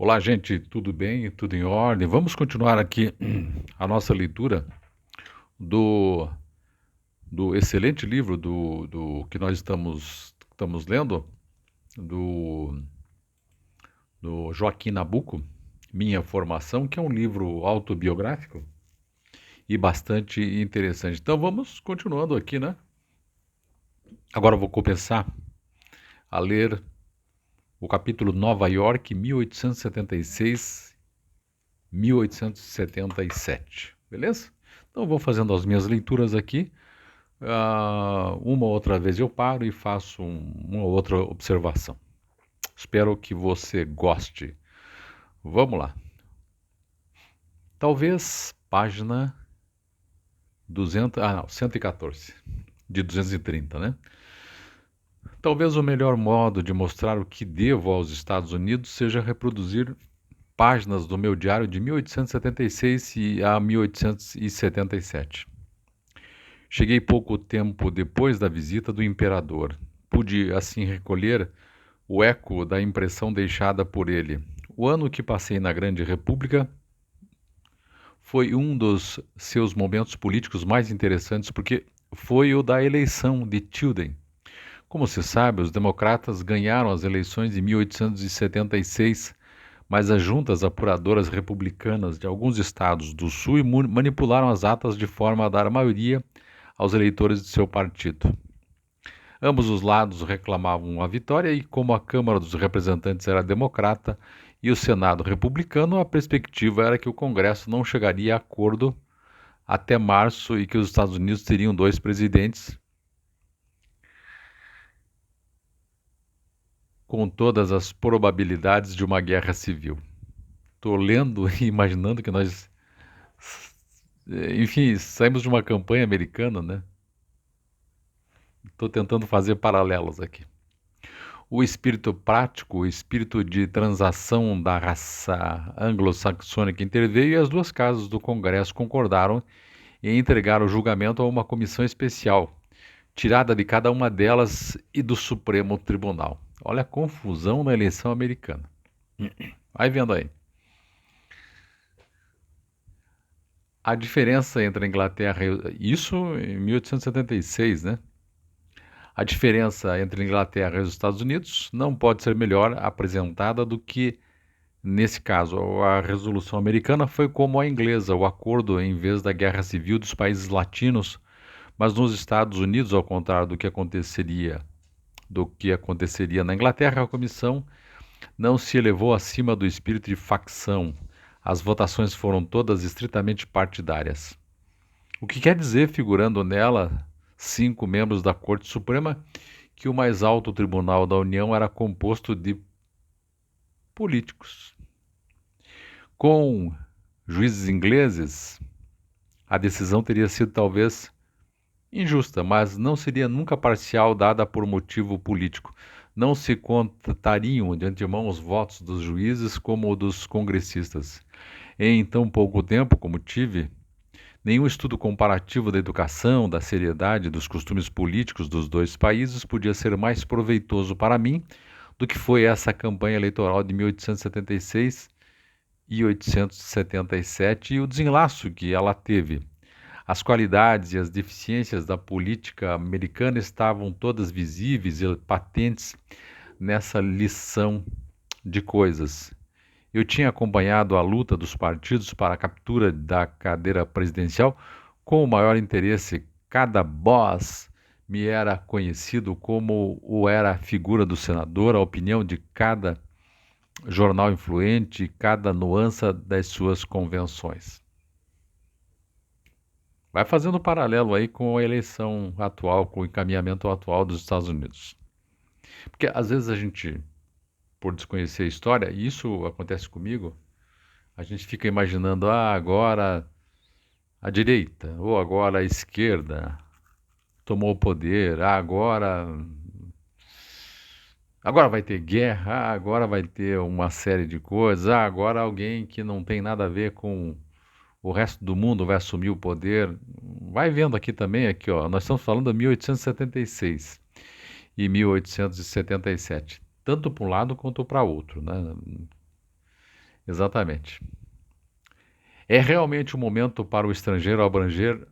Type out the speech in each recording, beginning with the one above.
Olá, gente, tudo bem? Tudo em ordem? Vamos continuar aqui a nossa leitura do, do excelente livro do que nós estamos lendo, do, do Joaquim Nabuco, Minha Formação, que é um livro autobiográfico e bastante interessante. Então vamos continuando aqui, né? Agora eu vou começar a ler o capítulo Nova York, 1876-1877, beleza? Então eu vou fazendo as minhas leituras aqui. Uma outra vez eu paro e faço uma outra observação. Espero que você goste. Vamos lá. Talvez página 114, de 230, né? Talvez o melhor modo de mostrar o que devo aos Estados Unidos seja reproduzir páginas do meu diário de 1876 a 1877. Cheguei pouco tempo depois da visita do imperador. Pude, assim, recolher o eco da impressão deixada por ele. O ano que passei na Grande República foi um dos seus momentos políticos mais interessantes, porque foi o da eleição de Tilden. Como se sabe, os democratas ganharam as eleições de 1876, mas as juntas apuradoras republicanas de alguns estados do Sul manipularam as atas de forma a dar maioria aos eleitores de seu partido. Ambos os lados reclamavam a vitória e, como a Câmara dos Representantes era democrata e o Senado republicano, a perspectiva era que o Congresso não chegaria a acordo até março e que os Estados Unidos teriam dois presidentes, com todas as probabilidades de uma guerra civil. Estou lendo e imaginando que nós, enfim, saímos de uma campanha americana, né? Estou tentando fazer paralelos aqui. O espírito prático, o espírito de transação da raça anglo-saxônica interveio e as duas casas do Congresso concordaram em entregar o julgamento a uma comissão especial, tirada de cada uma delas e do Supremo Tribunal. Olha a confusão na eleição americana. Vai vendo aí. A diferença entre a Inglaterra e... Isso em 1876, né? A diferença entre a Inglaterra e os Estados Unidos não pode ser melhor apresentada do que, nesse caso, a Resolução Americana foi como a inglesa, o acordo em vez da guerra civil dos países latinos, mas nos Estados Unidos, ao contrário do que aconteceria na Inglaterra, a comissão não se elevou acima do espírito de facção. As votações foram todas estritamente partidárias. O que quer dizer, figurando nela 5 membros da Corte Suprema, que o mais alto tribunal da União era composto de políticos. Com juízes ingleses, a decisão teria sido talvez injusta, mas não seria nunca parcial, dada por motivo político. Não se contariam de antemão os votos dos juízes como dos congressistas. Em tão pouco tempo como tive, nenhum estudo comparativo da educação, da seriedade e dos costumes políticos dos dois países podia ser mais proveitoso para mim do que foi essa campanha eleitoral de 1876 e 1877 e o desenlaço que ela teve. As qualidades e as deficiências da política americana estavam todas visíveis e patentes nessa lição de coisas. Eu tinha acompanhado a luta dos partidos para a captura da cadeira presidencial com o maior interesse. Cada boss me era conhecido como o era a figura do senador, a opinião de cada jornal influente, cada nuance das suas convenções. Vai fazendo um paralelo aí com a eleição atual, com o encaminhamento atual dos Estados Unidos. Porque às vezes a gente, por desconhecer a história, e isso acontece comigo, a gente fica imaginando, agora a direita, ou agora a esquerda tomou o poder, agora vai ter guerra, agora vai ter uma série de coisas, agora alguém que não tem nada a ver com o resto do mundo vai assumir o poder. Vai vendo aqui também, aqui, ó, nós estamos falando de 1876 e 1877, tanto para um lado quanto para outro, né? Exatamente. É realmente um momento para o estrangeiro abranger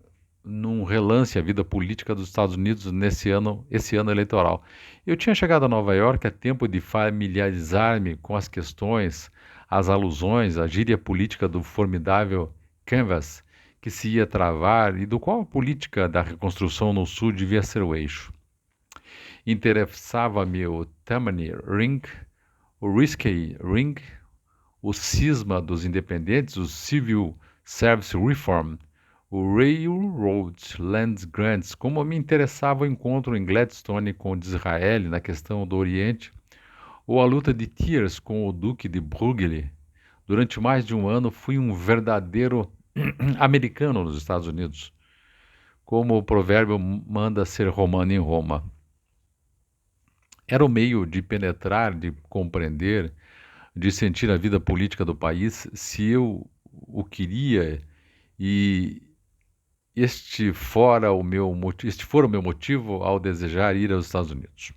num relance a vida política dos Estados Unidos esse ano eleitoral. Eu tinha chegado a Nova York a tempo de familiarizar-me com as questões, as alusões, a gíria política do formidável Canvas que se ia travar e do qual a política da reconstrução no Sul devia ser o eixo. Interessava-me o Tammany Ring, o Risky Ring, o cisma dos independentes, o Civil Service Reform, o Railroad Land Grants, como me interessava o encontro em Gladstone com o Disraeli na questão do Oriente, ou a luta de Thiers com o Duque de Broglie. Durante mais de um ano fui um verdadeiro americano nos Estados Unidos, como o provérbio manda ser romano em Roma. Era o meio de penetrar, de compreender, de sentir a vida política do país, se eu o queria e este fora o meu motivo ao desejar ir aos Estados Unidos.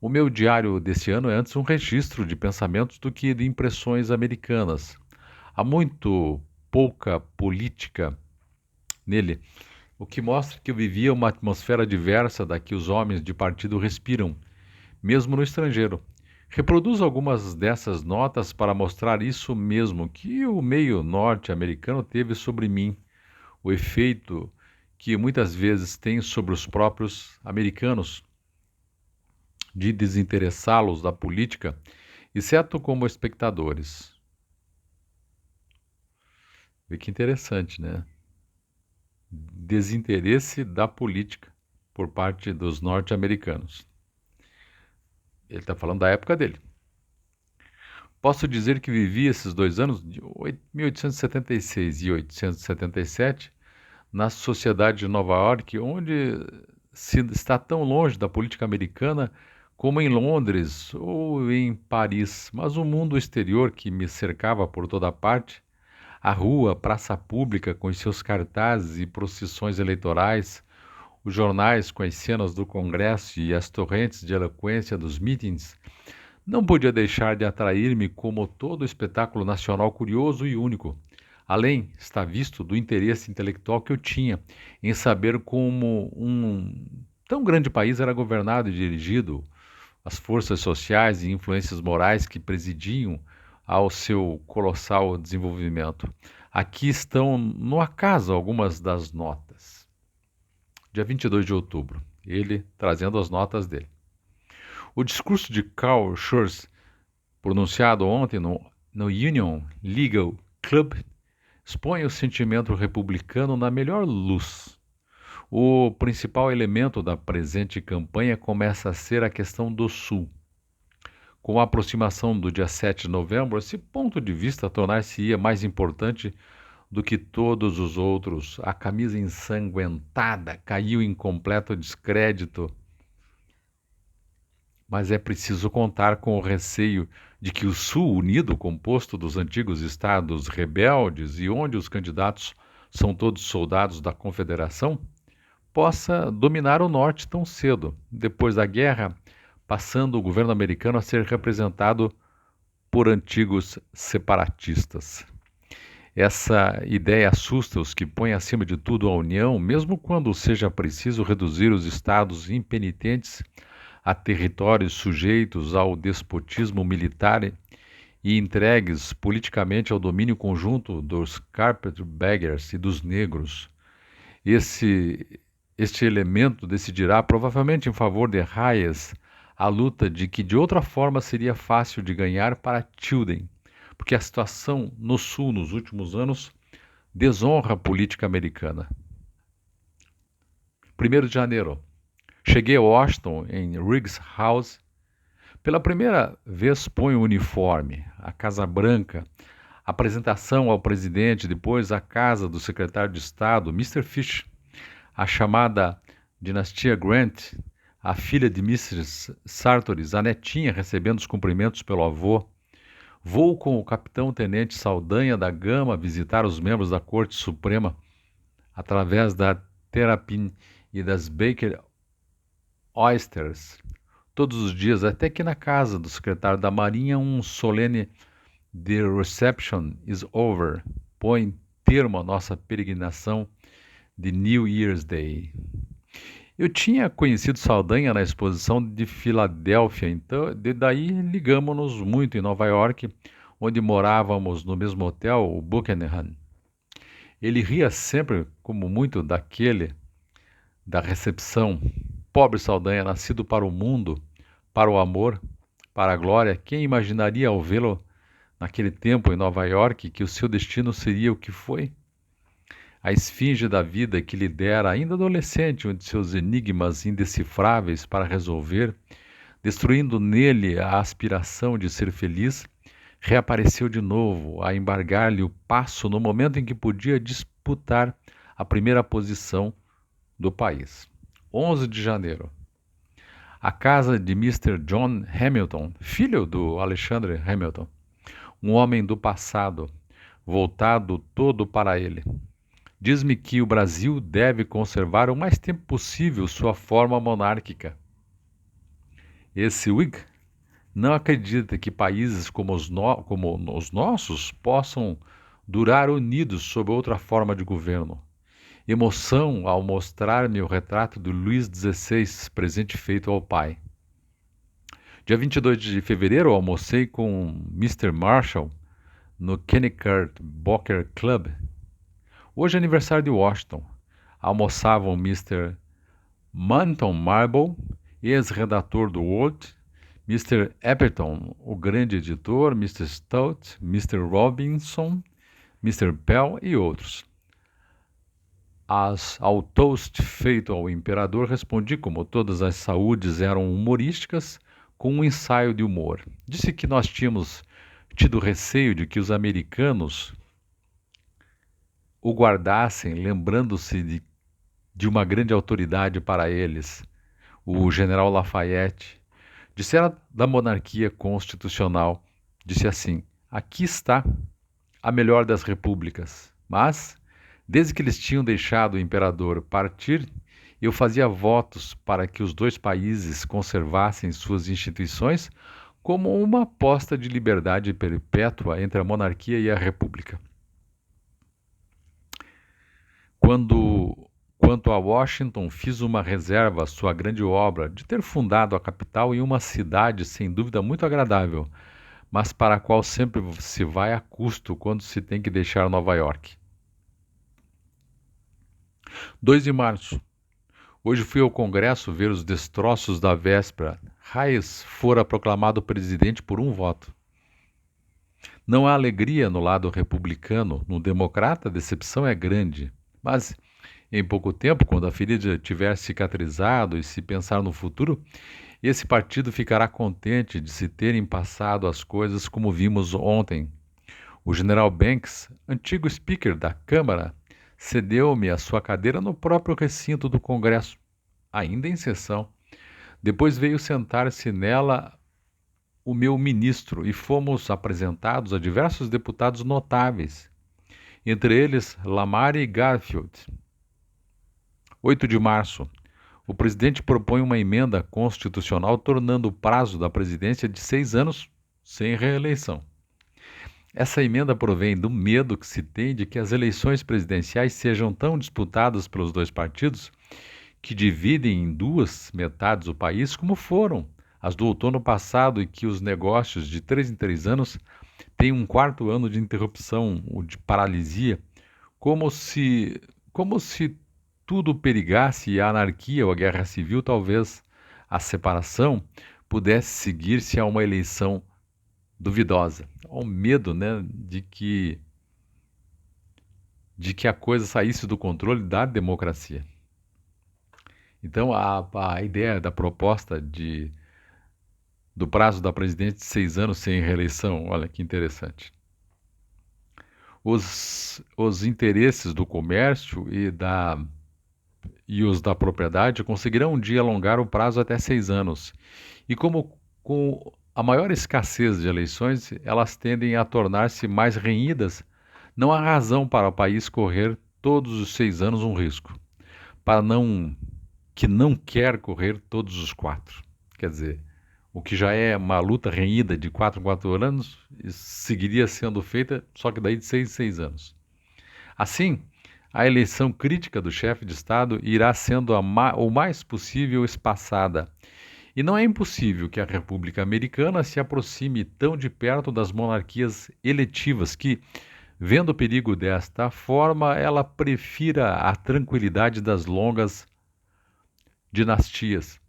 O meu diário desse ano é antes um registro de pensamentos do que de impressões americanas. Há muito pouca política nele, o que mostra que eu vivia uma atmosfera diversa da que os homens de partido respiram, mesmo no estrangeiro. Reproduzo algumas dessas notas para mostrar isso mesmo que o meio norte-americano teve sobre mim, o efeito que muitas vezes tem sobre os próprios americanos de desinteressá-los da política, exceto como espectadores. Vê que interessante, né? Desinteresse da política por parte dos norte-americanos. Ele está falando da época dele. Posso dizer que vivi esses 2 anos, de 1876 e 1877, na sociedade de Nova York, onde se está tão longe da política americana como em Londres ou em Paris, mas o mundo exterior que me cercava por toda parte, a rua, a praça pública com os seus cartazes e procissões eleitorais, os jornais com as cenas do Congresso e as torrentes de eloquência dos mítins, não podia deixar de atrair-me como todo espetáculo nacional curioso e único. Além, está visto, do interesse intelectual que eu tinha em saber como um tão grande país era governado e dirigido, as forças sociais e influências morais que presidiam ao seu colossal desenvolvimento. Aqui estão, no acaso, algumas das notas. Dia 22 de outubro, ele trazendo as notas dele. O discurso de Carl Schurz, pronunciado ontem no Union Legal Club, expõe o sentimento republicano na melhor luz. O principal elemento da presente campanha começa a ser a questão do Sul. Com a aproximação do dia 7 de novembro, esse ponto de vista tornar-se-ia mais importante do que todos os outros. A camisa ensanguentada caiu em completo descrédito, mas é preciso contar com o receio de que o Sul unido, composto dos antigos estados rebeldes e onde os candidatos são todos soldados da Confederação, possa dominar o Norte tão cedo, depois da guerra, passando o governo americano a ser representado por antigos separatistas. Essa ideia assusta os que põem acima de tudo a União, mesmo quando seja preciso reduzir os estados impenitentes a territórios sujeitos ao despotismo militar e entregues politicamente ao domínio conjunto dos carpetbaggers e dos negros. Este elemento decidirá provavelmente em favor de Hayes a luta de que de outra forma seria fácil de ganhar para Tilden, porque a situação no Sul nos últimos anos desonra a política americana. 1º de janeiro. Cheguei a Washington, em Riggs House. Pela primeira vez ponho o uniforme, a Casa Branca, apresentação ao presidente, depois a casa do secretário de Estado, Mr. Fish, a chamada dinastia Grant, a filha de Mrs. Sartoris, a netinha recebendo os cumprimentos pelo avô. Vou com o capitão-tenente Saldanha da Gama visitar os membros da Corte Suprema através da Terrapin e das Baker Oysters, todos os dias, até que na casa do secretário da Marinha um solene The reception is over. Põe termo à nossa peregrinação de New Year's Day. Eu tinha conhecido Saldanha na exposição de Filadélfia, então daí ligamos-nos muito em Nova York, onde morávamos no mesmo hotel, o Buckingham. Ele ria sempre como muito da recepção. Pobre Saldanha, nascido para o mundo, para o amor, para a glória, quem imaginaria ao vê-lo naquele tempo em Nova York que o seu destino seria o que foi? A esfinge da vida que lhe dera, ainda adolescente, um de seus enigmas indecifráveis para resolver, destruindo nele a aspiração de ser feliz, reapareceu de novo a embargar-lhe o passo no momento em que podia disputar a primeira posição do país. 11 de janeiro. A casa de Mr. John Hamilton, filho do Alexander Hamilton, um homem do passado, voltado todo para ele. Diz-me que o Brasil deve conservar o mais tempo possível sua forma monárquica. Esse Whig não acredita que países como os nossos possam durar unidos sob outra forma de governo. Emoção ao mostrar-me o retrato de Luís XVI, presente feito ao pai. Dia 22 de fevereiro, almocei com Mr. Marshall no Knickerbocker Club. Hoje é aniversário de Washington. Almoçavam Mr. Manton Marble, ex-redator do World, Mr. Epperton, o grande editor, Mr. Stout, Mr. Robinson, Mr. Pell e outros. Ao toast feito ao imperador, respondi como todas as saúdes eram humorísticas, com um ensaio de humor. Disse que nós tínhamos tido receio de que os americanos o guardassem, lembrando-se de uma grande autoridade para eles, o general Lafayette. Dissera da monarquia constitucional. Disse assim: aqui está a melhor das repúblicas. Mas, desde que eles tinham deixado o imperador partir, eu fazia votos para que os dois países conservassem suas instituições como uma aposta de liberdade perpétua entre a monarquia e a república. Quanto a Washington, fiz uma reserva à sua grande obra de ter fundado a capital em uma cidade sem dúvida muito agradável, mas para a qual sempre se vai a custo quando se tem que deixar Nova York. 2 de março. Hoje fui ao Congresso ver os destroços da véspera. Hayes fora proclamado presidente por um voto. Não há alegria no lado republicano. No democrata, a decepção é grande. Mas, em pouco tempo, quando a ferida tiver cicatrizado e se pensar no futuro, esse partido ficará contente de se terem passado as coisas como vimos ontem. O general Banks, antigo speaker da Câmara, cedeu-me a sua cadeira no próprio recinto do Congresso, ainda em sessão. Depois veio sentar-se nela o meu ministro e fomos apresentados a diversos deputados notáveis, entre eles Lamar e Garfield. 8 de março. O presidente propõe uma emenda constitucional tornando o prazo da presidência de 6 anos sem reeleição. Essa emenda provém do medo que se tem de que as eleições presidenciais sejam tão disputadas pelos dois partidos que dividem em duas metades o país, como foram as do outono passado, e que os negócios de 3 em 3 anos têm um quarto ano de interrupção ou de paralisia, como se tudo perigasse e a anarquia ou a guerra civil, talvez a separação, pudesse seguir-se a uma eleição duvidosa. Ao medo, né, de que a coisa saísse do controle da democracia. Então, a ideia da proposta do prazo da presidente de 6 anos sem reeleição, olha que interessante. Os interesses do comércio e os da propriedade conseguirão um dia alongar o prazo até 6 anos. E como com a maior escassez de eleições, elas tendem a tornar-se mais renhidas, não há razão para o país correr todos os 6 anos um risco, que não quer correr todos os 4. Quer dizer, o que já é uma luta renhida de 4 em 4 anos, seguiria sendo feita, só que daí de 6 em 6 anos. Assim, a eleição crítica do chefe de Estado irá sendo o mais possível espaçada. E não é impossível que a República Americana se aproxime tão de perto das monarquias eletivas que, vendo o perigo desta forma, ela prefira a tranquilidade das longas dinastias,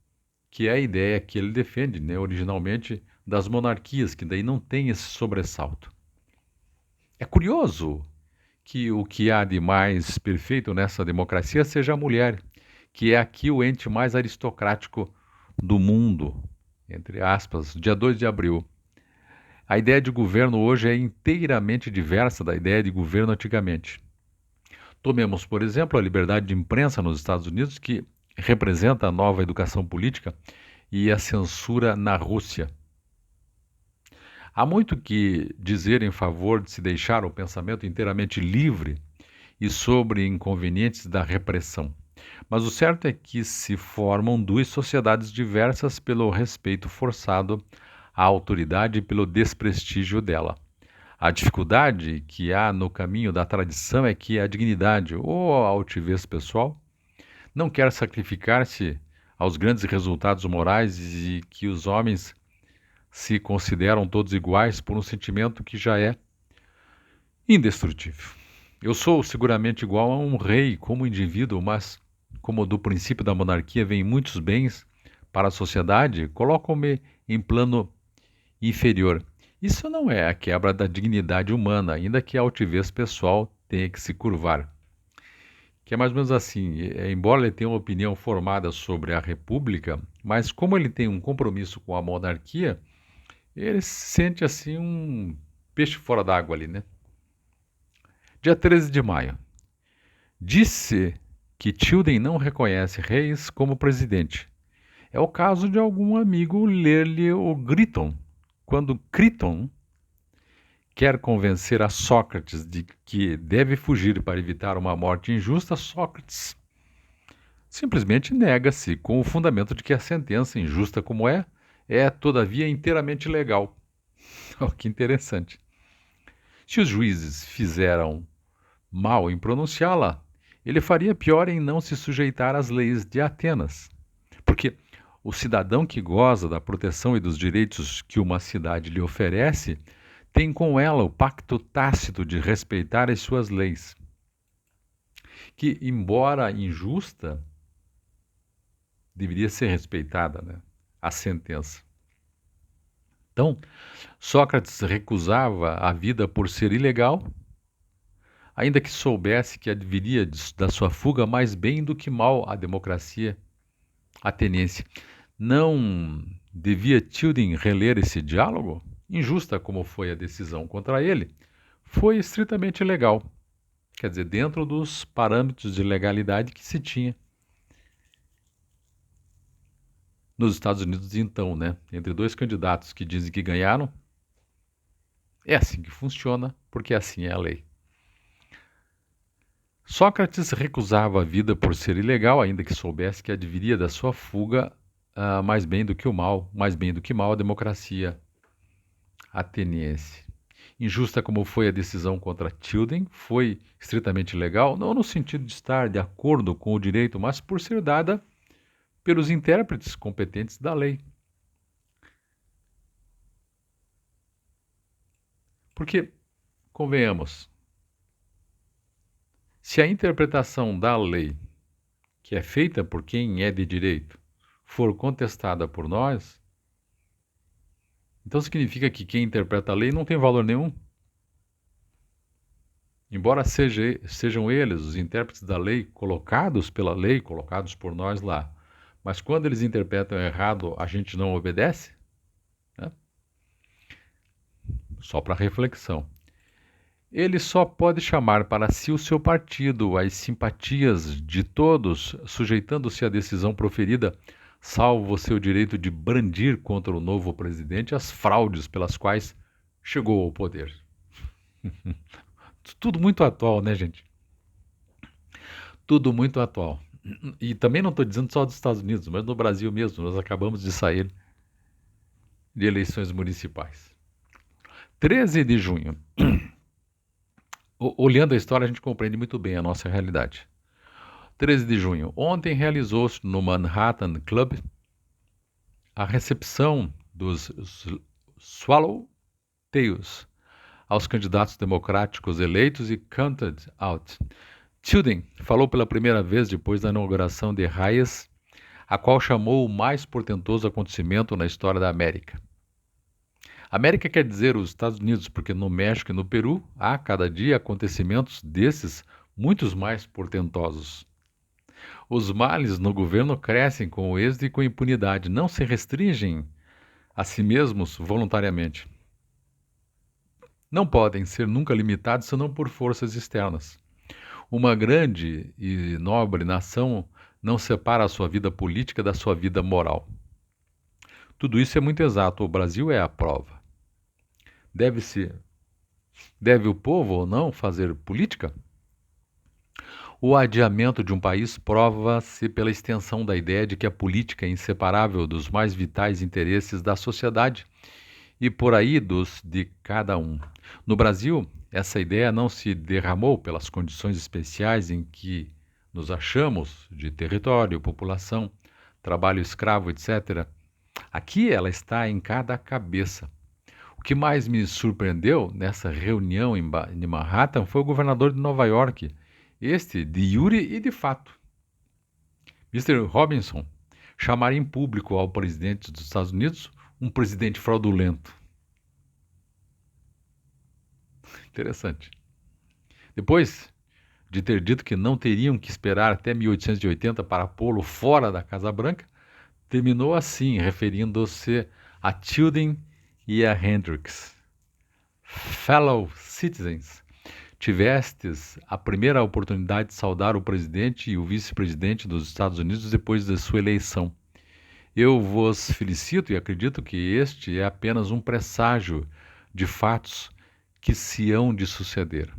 que é a ideia que ele defende, né, originalmente, das monarquias, que daí não tem esse sobressalto. É curioso que o que há de mais perfeito nessa democracia seja a mulher, que é aqui o ente mais aristocrático do mundo, entre aspas, dia 2 de abril. A ideia de governo hoje é inteiramente diversa da ideia de governo antigamente. Tomemos, por exemplo, a liberdade de imprensa nos Estados Unidos, que representa a nova educação política, e a censura na Rússia. Há muito que dizer em favor de se deixar o pensamento inteiramente livre e sobre inconvenientes da repressão. Mas o certo é que se formam duas sociedades diversas pelo respeito forçado à autoridade e pelo desprestígio dela. A dificuldade que há no caminho da tradição é que a dignidade ou a altivez pessoal não quer sacrificar-se aos grandes resultados morais e que os homens se consideram todos iguais por um sentimento que já é indestrutível. Eu sou seguramente igual a um rei como indivíduo, mas como do princípio da monarquia vem muitos bens para a sociedade, colocam-me em plano inferior. Isso não é a quebra da dignidade humana, ainda que a altivez pessoal tenha que se curvar. Que é mais ou menos assim, embora ele tenha uma opinião formada sobre a república, mas como ele tem um compromisso com a monarquia, ele se sente assim um peixe fora d'água ali, né? Dia 13 de maio. Disse que Tilden não reconhece Reis como presidente. É o caso de algum amigo ler-lhe o Crichton. Quando Crichton quer convencer a Sócrates de que deve fugir para evitar uma morte injusta, Sócrates simplesmente nega-se com o fundamento de que a sentença, injusta como é todavia inteiramente legal. Oh, que interessante. Se os juízes fizeram mal em pronunciá-la, ele faria pior em não se sujeitar às leis de Atenas. Porque o cidadão que goza da proteção e dos direitos que uma cidade lhe oferece tem com ela o pacto tácito de respeitar as suas leis, que, embora injusta, deveria ser respeitada, né? A sentença. Então, Sócrates recusava a vida por ser ilegal, ainda que soubesse que adviria da sua fuga mais bem do que mal a democracia ateniense. Não devia Tilden reler esse diálogo? Injusta como foi a decisão contra ele, foi estritamente legal. Quer dizer, dentro dos parâmetros de legalidade que se tinha nos Estados Unidos então, né? Entre dois candidatos que dizem que ganharam, é assim que funciona, porque assim é a lei. Sócrates recusava a vida por ser ilegal, ainda que soubesse que adviria da sua fuga mais bem do que o mal, mais bem do que mal a democracia ateniense. Injusta como foi a decisão contra Tilden, foi estritamente legal, não no sentido de estar de acordo com o direito, mas por ser dada pelos intérpretes competentes da lei. Porque, convenhamos, se a interpretação da lei, que é feita por quem é de direito, for contestada por nós, então significa que quem interpreta a lei não tem valor nenhum. Embora sejam eles, os intérpretes da lei, colocados pela lei, colocados por nós lá, mas quando eles interpretam errado, a gente não obedece? Né? Só para reflexão. Ele só pode chamar para si o seu partido, as simpatias de todos, sujeitando-se à decisão proferida, salvo o seu direito de brandir contra o novo presidente as fraudes pelas quais chegou ao poder. Tudo muito atual, né, gente? Tudo muito atual. E também não estou dizendo só dos Estados Unidos, mas no Brasil mesmo. Nós acabamos de sair de eleições municipais. 13 de junho. Olhando a história, a gente compreende muito bem a nossa realidade. 13 de junho. Ontem realizou-se no Manhattan Club a recepção dos Swallowtails aos candidatos democráticos eleitos e counted out. Tilden falou pela primeira vez depois da inauguração de Hayes, a qual chamou o mais portentoso acontecimento na história da América. América quer dizer os Estados Unidos, porque no México e no Peru há cada dia acontecimentos desses muitos mais portentosos. Os males no governo crescem com o êxito e com a impunidade, não se restringem a si mesmos voluntariamente. Não podem ser nunca limitados senão por forças externas. Uma grande e nobre nação não separa a sua vida política da sua vida moral. Tudo isso é muito exato. O Brasil é a prova. Deve o povo ou não fazer política? O adiamento de um país prova-se pela extensão da ideia de que a política é inseparável dos mais vitais interesses da sociedade e por aí dos de cada um. No Brasil, essa ideia não se derramou pelas condições especiais em que nos achamos de território, população, trabalho escravo, etc. Aqui ela está em cada cabeça. O que mais me surpreendeu nessa reunião em Manhattan foi o governador de Nova York, este de Yuri e de fato. Mr. Robinson chamar em público ao presidente dos Estados Unidos um presidente fraudulento. Interessante. Depois de ter dito que não teriam que esperar até 1880 para pô-lo fora da Casa Branca, terminou assim, referindo-se a Tilden e a Hendricks. Fellow citizens, tivestes a primeira oportunidade de saudar o presidente e o vice-presidente dos Estados Unidos depois de sua eleição. Eu vos felicito e acredito que este é apenas um presságio de fatos que se hão de suceder.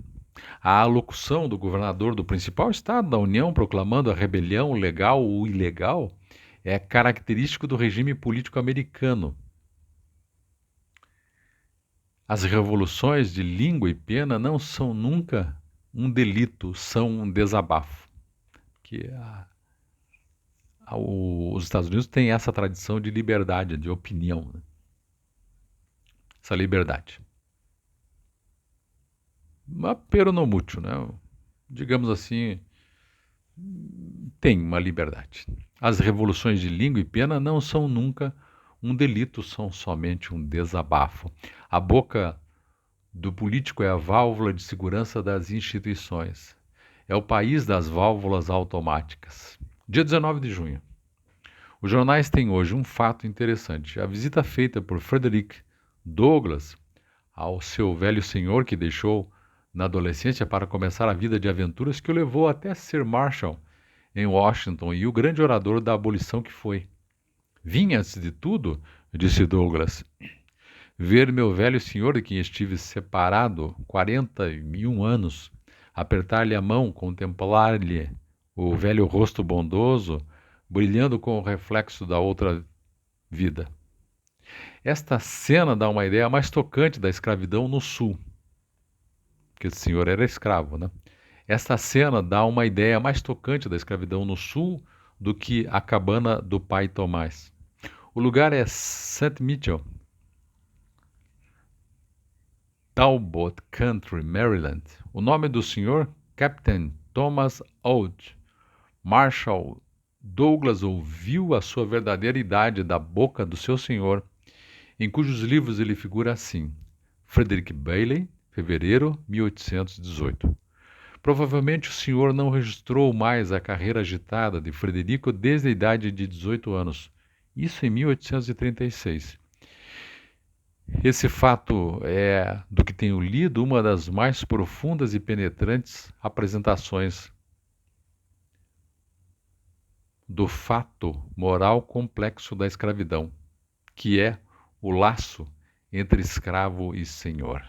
A alocução do governador do principal estado da União proclamando a rebelião legal ou ilegal é característico do regime político americano. As revoluções de língua e pena não são nunca um delito, são um desabafo. Que os Estados Unidos têm essa tradição de liberdade, de opinião. Né? Essa liberdade. Mas pero no mútuo, né? Digamos assim, tem uma liberdade. As revoluções de língua e pena não são nunca um delito, são somente um desabafo. A boca do político é a válvula de segurança das instituições. É o país das válvulas automáticas. Dia 19 de junho. Os jornais têm hoje um fato interessante. A visita feita por Frederick Douglass ao seu velho senhor que deixou na adolescência para começar a vida de aventuras que o levou até ser Marshal em Washington e o grande orador da abolição que foi. Vim, antes de tudo, disse Douglass, ver meu velho senhor de quem estive separado 41 anos, apertar-lhe a mão, contemplar-lhe o velho rosto bondoso, brilhando com o reflexo da outra vida. Esta cena dá uma ideia mais tocante da escravidão no Sul, porque esse senhor era escravo, né? Esta cena dá uma ideia mais tocante da escravidão no Sul do que a cabana do pai Tomás. O lugar é St. Mitchell, Talbot Country, Maryland. O nome do senhor, Captain Thomas Oates. Marshal Douglass ouviu a sua verdadeira idade da boca do seu senhor, em cujos livros ele figura assim: Frederick Bailey, fevereiro 1818. Provavelmente o senhor não registrou mais a carreira agitada de Frederico desde a idade de 18 anos, isso em 1836. Esse fato é, do que tenho lido, uma das mais profundas e penetrantes apresentações do fato moral complexo da escravidão, que é o laço entre escravo e senhor.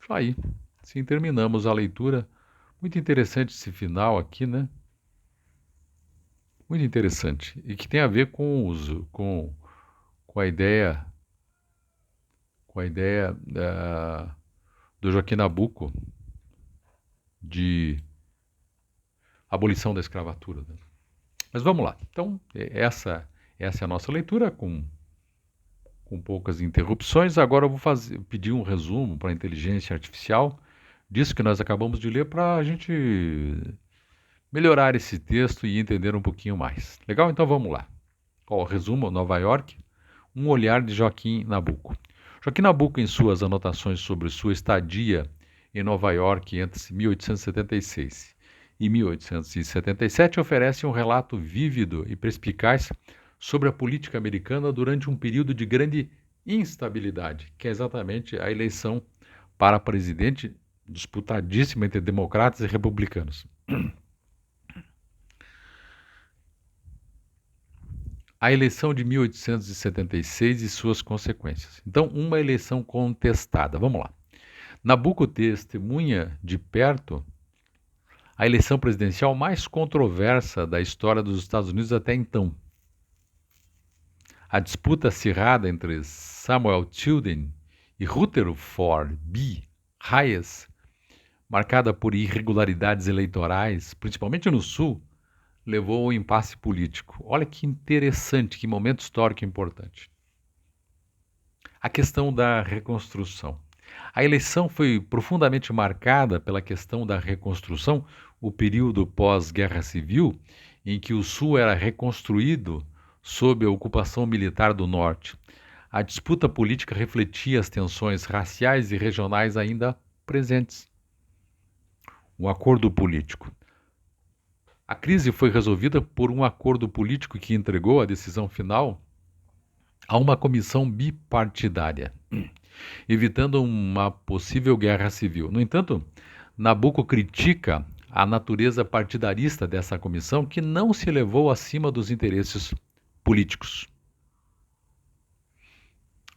Aí, sim, terminamos a leitura. Muito interessante esse final aqui, né? Muito interessante. E que tem a ver com com a ideia do Joaquim Nabuco de abolição da escravatura, né? Mas vamos lá. Então, essa é a nossa leitura, com poucas interrupções. Agora eu vou pedir um resumo para a inteligência artificial disso que nós acabamos de ler, para a gente melhorar esse texto e entender um pouquinho mais. Legal? Então vamos lá. Ó, resumo: Nova York, um olhar de Joaquim Nabuco. Joaquim Nabuco, em suas anotações sobre sua estadia em Nova York entre 1876 e 1877, oferece um relato vívido e perspicaz sobre a política americana durante um período de grande instabilidade, que é exatamente a eleição para presidente disputadíssima entre democratas e republicanos. A eleição de 1876 e suas consequências. Então, uma eleição contestada. Vamos lá. Nabuco testemunha de perto a eleição presidencial mais controversa da história dos Estados Unidos até então. A disputa acirrada entre Samuel Tilden e Rutherford B. Hayes, marcada por irregularidades eleitorais, principalmente no Sul, levou ao impasse político. Olha que interessante, que momento histórico importante. A questão da reconstrução. A eleição foi profundamente marcada pela questão da reconstrução, o período pós-guerra civil, em que o Sul era reconstruído sob a ocupação militar do Norte. A disputa política refletia as tensões raciais e regionais ainda presentes. Um acordo político. A crise foi resolvida por um acordo político que entregou a decisão final a uma comissão bipartidária, evitando uma possível guerra civil. No entanto, Nabuco critica a natureza partidarista dessa comissão, que não se elevou acima dos interesses políticos.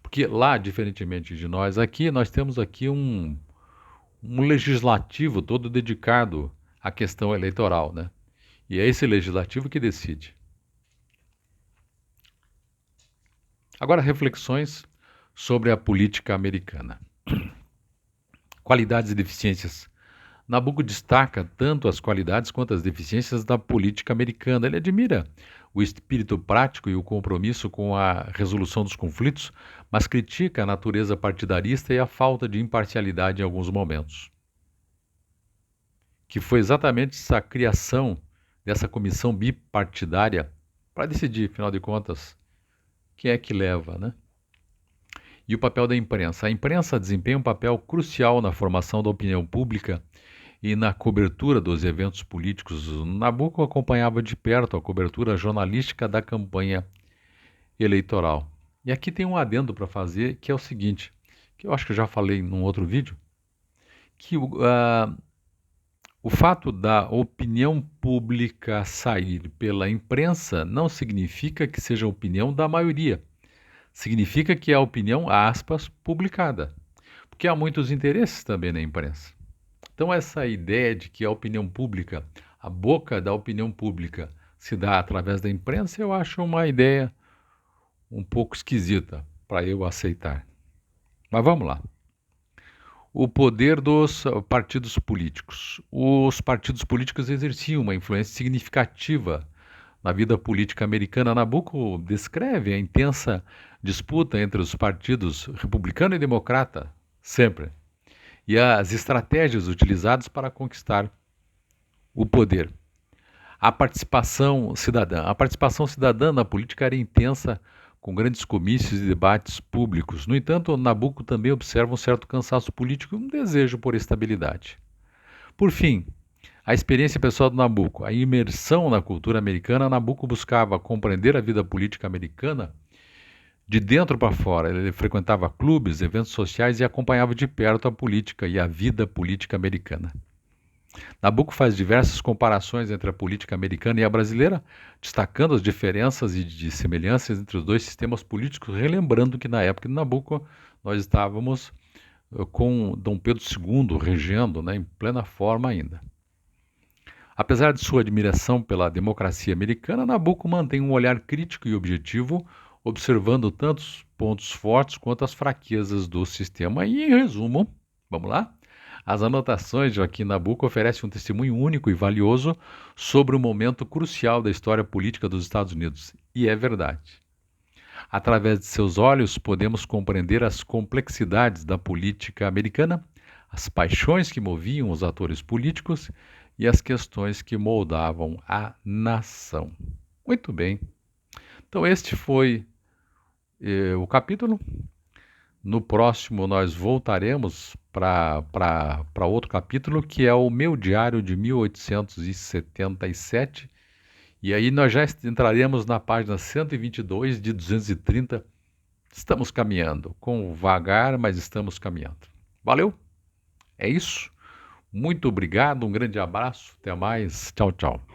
Porque lá, diferentemente de nós aqui, nós temos aqui um legislativo todo dedicado à questão eleitoral, né? E é esse legislativo que decide. Agora, reflexões sobre a política americana. Qualidades e deficiências. Nabuco destaca tanto as qualidades quanto as deficiências da política americana. Ele admira o espírito prático e o compromisso com a resolução dos conflitos, mas critica a natureza partidarista e a falta de imparcialidade em alguns momentos. Que foi exatamente essa criação dessa comissão bipartidária para decidir, afinal de contas, quem é que leva, né? E o papel da imprensa. A imprensa desempenha um papel crucial na formação da opinião pública e na cobertura dos eventos políticos. Nabuco acompanhava de perto a cobertura jornalística da campanha eleitoral. E aqui tem um adendo para fazer, que é o seguinte, que eu acho que eu já falei num outro vídeo, que o fato da opinião pública sair pela imprensa não significa que seja a opinião da maioria. Significa que é a opinião, aspas, publicada. Porque há muitos interesses também na imprensa. Então essa ideia de que a opinião pública, a boca da opinião pública se dá através da imprensa, eu acho uma ideia um pouco esquisita para eu aceitar. Mas vamos lá. O poder dos partidos políticos. Os partidos políticos exerciam uma influência significativa na vida política americana. Nabuco descreve a intensa disputa entre os partidos republicano e democrata, sempre, e as estratégias utilizadas para conquistar o poder. A participação cidadã. A participação cidadã na política era intensa, com grandes comícios e debates públicos. No entanto, Nabuco também observa um certo cansaço político e um desejo por estabilidade. Por fim, a experiência pessoal do Nabuco, a imersão na cultura americana. Nabuco buscava compreender a vida política americana de dentro para fora. Ele frequentava clubes, eventos sociais e acompanhava de perto a política e a vida política americana. Nabuco faz diversas comparações entre a política americana e a brasileira, destacando as diferenças e de semelhanças entre os dois sistemas políticos, relembrando que na época de Nabuco nós estávamos com Dom Pedro II regendo, né, em plena forma ainda. Apesar de sua admiração pela democracia americana, Nabuco mantém um olhar crítico e objetivo, observando tantos pontos fortes quanto as fraquezas do sistema. E, em resumo, vamos lá? As anotações de Joaquim Nabuco oferecem um testemunho único e valioso sobre um momento crucial da história política dos Estados Unidos. E é verdade. Através de seus olhos, podemos compreender as complexidades da política americana, as paixões que moviam os atores políticos e as questões que moldavam a nação. Muito bem. Então, este foi o capítulo. No próximo, nós voltaremos para outro capítulo, que é o Meu Diário de 1877. E aí nós já entraremos na página 122 de 230. Estamos caminhando, com vagar, mas estamos caminhando. Valeu? É isso. Muito obrigado, um grande abraço, até mais. Tchau, tchau.